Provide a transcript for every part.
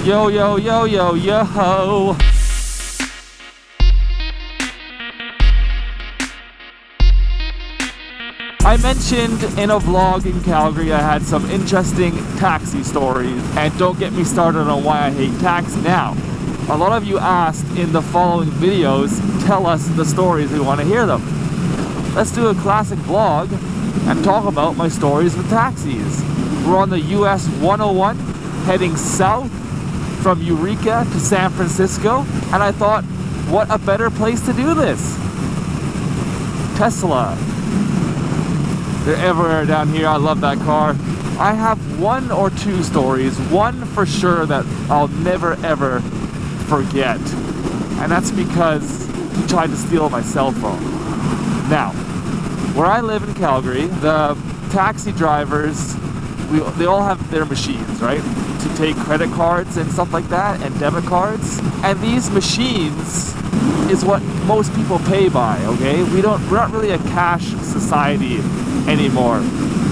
Yo, yo, yo, yo, yo. I mentioned in a vlog in Calgary I had some interesting taxi stories, and don't get me started on why I hate taxi. Now, a lot of you asked in the following videos, tell us the stories, we want to hear them. Let's do a classic vlog and talk about my stories with taxis. We're on the US 101 heading south from Eureka to San Francisco, and I thought, what a better place to do this? Tesla. They're everywhere down here. I love that car. I have one or two stories, one for sure that I'll never ever forget, and that's because he tried to steal my cell phone. Now, where I live in Calgary, the taxi drivers, they all have their machines, right? To take credit cards and stuff like that, and debit cards. And these machines is what most people pay by, okay? We're not really a cash society anymore.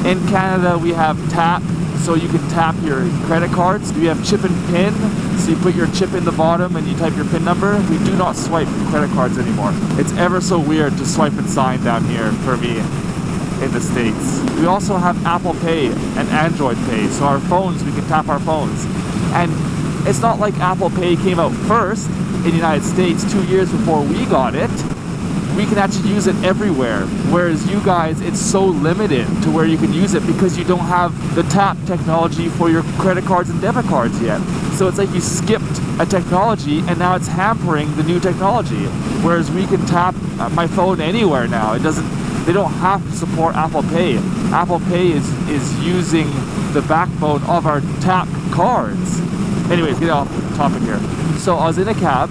In Canada, we have tap, so you can tap your credit cards. We have chip and pin, so you put your chip in the bottom and you type your pin number. We do not swipe credit cards anymore. It's ever so weird to swipe and sign down here for me in the States. We also have Apple Pay and Android Pay, so our phones, we can tap our phones. And it's not like Apple Pay came out first in the United States 2 years before we got it. We can actually use it everywhere, whereas you guys, it's so limited to where you can use it because you don't have the tap technology for your credit cards and debit cards yet. So it's like you skipped a technology and now it's hampering the new technology, whereas we can tap my phone anywhere now. They don't have to support Apple Pay. Apple Pay is using the backbone of our tap cards. Anyways, get off topic here. So I was in a cab.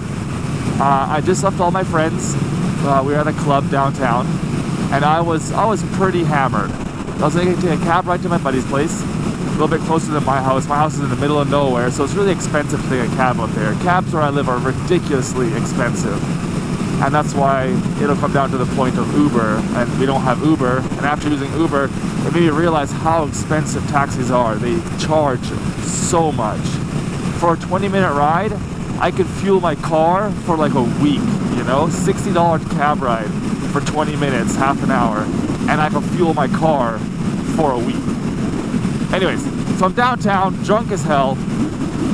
I just left all my friends. We were at a club downtown, and I was pretty hammered. I was going to take a cab ride to my buddy's place, a little bit closer than my house. My house is in the middle of nowhere, so it's really expensive to take a cab out there. Cabs where I live are ridiculously expensive, and that's why it'll come down to the point of Uber, and we don't have Uber. And after using Uber, it made me realize how expensive taxis are. They charge so much. For a 20-minute ride, I could fuel my car for like a week. You know, $60 cab ride for 20 minutes, half an hour, and I can fuel my car for a week. Anyways, so I'm downtown, drunk as hell.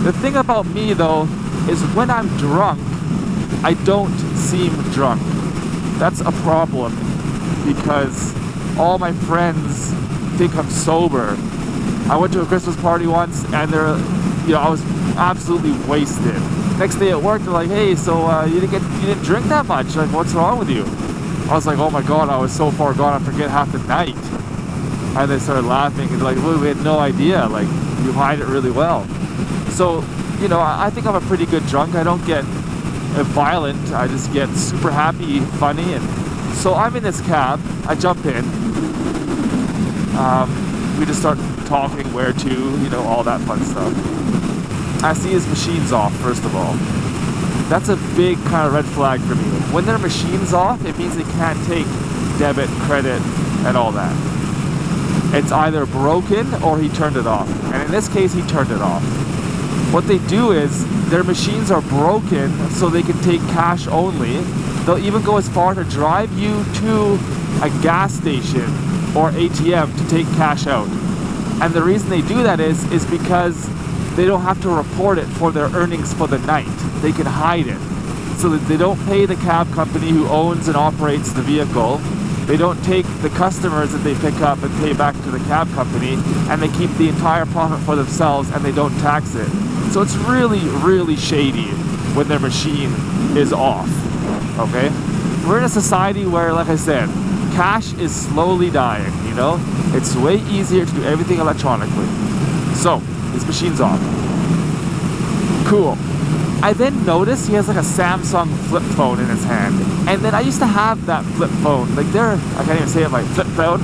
The thing about me though, is when I'm drunk, I don't seem drunk. That's a problem because all my friends think I'm sober. I went to a Christmas party once and I was absolutely wasted. Next day at work, they're like, hey, so you didn't drink that much. Like, what's wrong with you? I was like, oh my God, I was so far gone, I forget half the night. And they started laughing and like, well, we had no idea. Like, you hide it really well. So, you know, I think I'm a pretty good drunk. I don't get violent. I just get super happy, funny. And so I'm in this cab. I jump in. We just start talking, where to, you know, all that fun stuff. I see his machines off, first of all. That's a big kind of red flag for me. When their machine's off, it means they can't take debit, credit, and all that. It's either broken or he turned it off. And in this case, he turned it off. What they do is, their machines are broken so they can take cash only. They'll even go as far to drive you to a gas station or ATM to take cash out. And the reason they do that is because they don't have to report it for their earnings for the night. They can hide it. So that they don't pay the cab company who owns and operates the vehicle. They don't take the customers that they pick up and pay back to the cab company, and they keep the entire profit for themselves and they don't tax it. So it's really, really shady when their machine is off, okay? We're in a society where, like I said, cash is slowly dying, you know? It's way easier to do everything electronically. So, his machine's off. Cool. I then noticed he has like a Samsung flip phone in his hand. And then I used to have that flip phone. Like I can't even say it, like flip phone.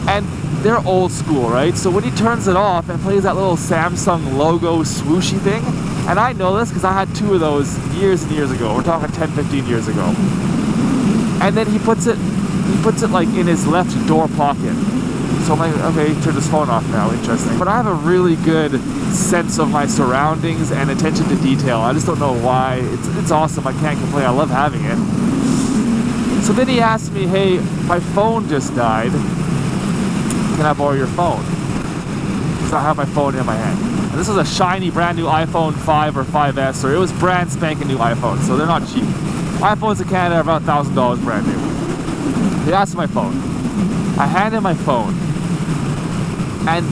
And they're old school, right? So when he turns it off and plays that little Samsung logo swooshy thing, and I know this because I had two of those years and years ago. We're talking 10, 15 years ago. And then he puts it like in his left door pocket. So I'm like, okay, turn this phone off now, interesting. But I have a really good sense of my surroundings and attention to detail. I just don't know why. It's awesome, I can't complain, I love having it. So then he asked me, hey, my phone just died. Can I borrow your phone? So I have my phone in my hand. And this was a shiny brand new iPhone 5 or 5S, or it was brand spanking new iPhone, so they're not cheap. iPhones in Canada are about $1,000 brand new. He asked my phone. I handed my phone. And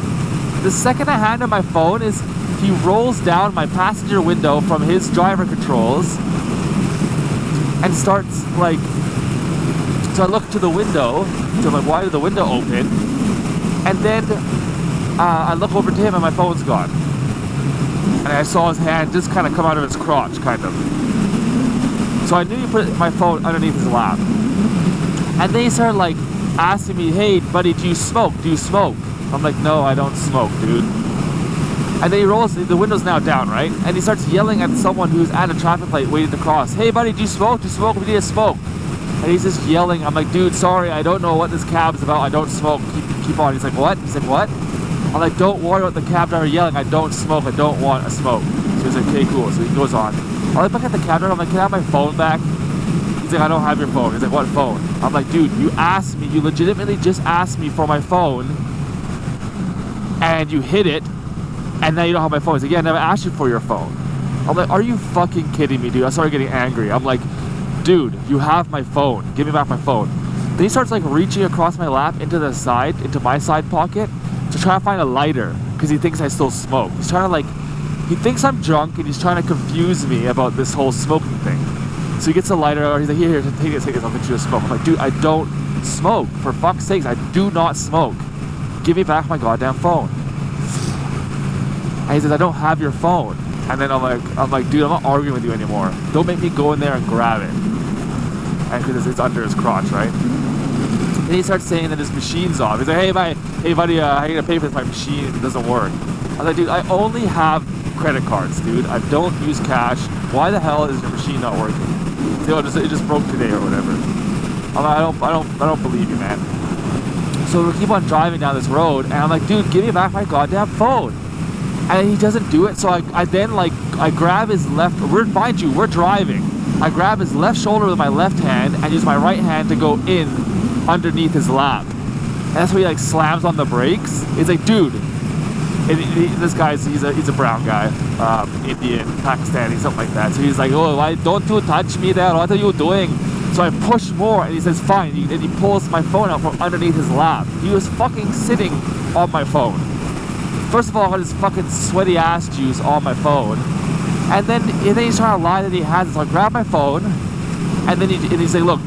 the second I handed my phone is he rolls down my passenger window from his driver controls and starts like, so I look to the window, so I'm like, why did the window open? And then I look over to him and my phone's gone. And I saw his hand just kind of come out of his crotch, kind of. So I knew he put my phone underneath his lap. And then he started like asking me, hey buddy, do you smoke? Do you smoke? I'm like, no, I don't smoke, dude. And then he rolls, the window's now down, right? And he starts yelling at someone who's at a traffic light waiting to cross. Hey buddy, do you smoke? Do you smoke? We need to smoke. And he's just yelling. I'm like, dude, sorry, I don't know what this cab's about. I don't smoke. Keep on. He's like, what? He's like, what? I'm like, don't worry about the cab driver yelling. I don't smoke. I don't want a smoke. So he's like, okay, cool. So he goes on. I look back at the cab driver. I'm like, can I have my phone back? He's like, I don't have your phone. He's like, what phone? I'm like, dude, you asked me. You legitimately just asked me for my phone. And you hid it. And now you don't have my phone. He's like, yeah, I never asked you for your phone. I'm like, are you fucking kidding me, dude? I started getting angry. I'm like, dude, you have my phone. Give me back my phone. Then he starts like reaching across my lap into the side, into my side pocket to try to find a lighter because he thinks I still smoke. He's trying to like, he thinks I'm drunk and he's trying to confuse me about this whole smoking thing. So he gets a lighter or he's like, here, take this, I'll get you a smoke. I'm like, dude, I don't smoke. For fuck's sakes, I do not smoke. Give me back my goddamn phone. And he says, I don't have your phone. And then I'm like, dude, I'm not arguing with you anymore. Don't make me go in there and grab it. And because it's under his crotch, right? And he starts saying that his machine's off. He's like, hey buddy, how are you gonna pay for this? My machine, it doesn't work. I was like, dude, I only have credit cards, dude. I don't use cash. Why the hell is your machine not working? So it just broke today or whatever. I'm like, I don't believe you, man. So we keep on driving down this road, and I'm like, dude, give me back my goddamn phone. And he doesn't do it, so I then like, I grab his left, mind you, we're driving. I grab his left shoulder with my left hand and use my right hand to go in underneath his lap. And that's where he like slams on the brakes. He's like, dude, this guy's, he's a brown guy, Indian, Pakistani, something like that. So he's like, oh, why don't you touch me there? What are you doing? So I push more and he says, fine. And he pulls my phone out from underneath his lap. He was fucking sitting on my phone. First of all, I got his fucking sweaty ass juice on my phone. And then he's trying to lie that he has it. So I grab my phone, and then he's like, look,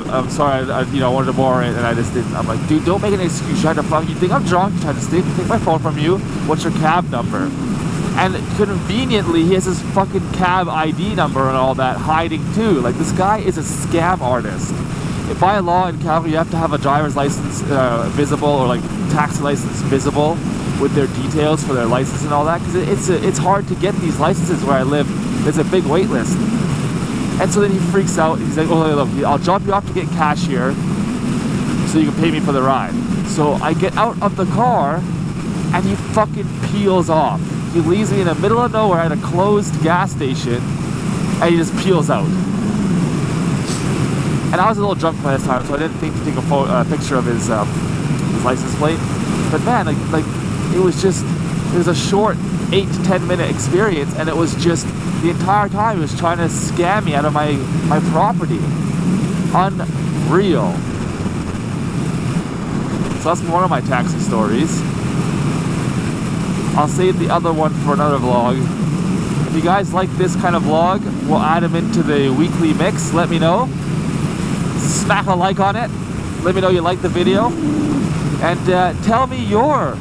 I'm sorry, I wanted to borrow it, and I just didn't. I'm like, dude, don't make an excuse. You think I'm drunk? You tried to take my phone from you. What's your cab number? And conveniently, he has his fucking cab ID number and all that hiding too. Like, this guy is a scam artist. By law in Calgary, you have to have a driver's license visible, or like taxi license visible, with their details for their license and all that, because it's hard to get these licenses where I live. There's a big wait list. And so then he freaks out. He's like, oh, look, I'll drop you off to get cash here so you can pay me for the ride. So I get out of the car and he fucking peels off. He leaves me in the middle of nowhere at a closed gas station and he just peels out. And I was a little drunk by this time, so I didn't think to take a picture of his license plate. But man, like it was a short 8 to 10 minute experience, and it was just the entire time he was trying to scam me out of my property. Unreal. So that's one of my taxi stories. I'll save the other one for another vlog. If you guys like this kind of vlog, we'll add them into the weekly mix. Let me know. Smack a like on it. Let me know you like the video. And tell me your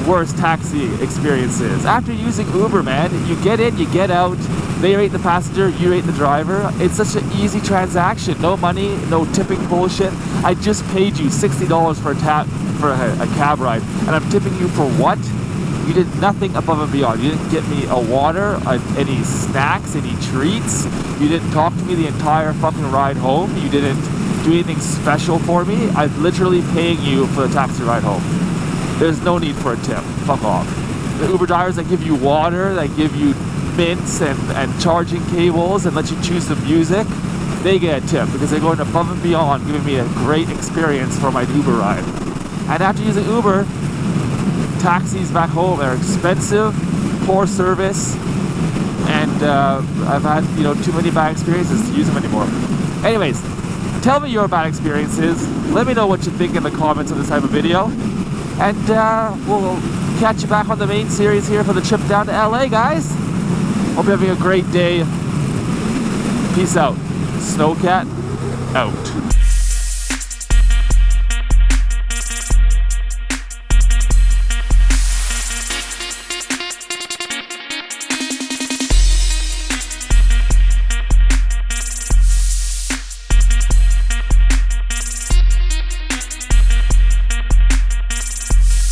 worst taxi experiences. After using Uber, man, you get in, you get out, they rate the passenger, you rate the driver. It's such an easy transaction. No money, no tipping bullshit. I just paid you $60 for a cab ride, and I'm tipping you for what? You did nothing above and beyond. You didn't get me a water, any snacks, any treats. You didn't talk to me the entire fucking ride home. You didn't do anything special for me. I'm literally paying you for the taxi ride home. There's no need for a tip. Fuck off. The Uber drivers that give you water, that give you mints and charging cables and let you choose the music, they get a tip because they're going above and beyond, giving me a great experience for my Uber ride. And after using Uber, taxis back home are expensive, poor service, and I've had, you know, too many bad experiences to use them anymore. Anyways, tell me your bad experiences. Let me know what you think in the comments of this type of video. And we'll catch you back on the main series here for the trip down to LA, guys. Hope you're having a great day. Peace out. Snowcat out.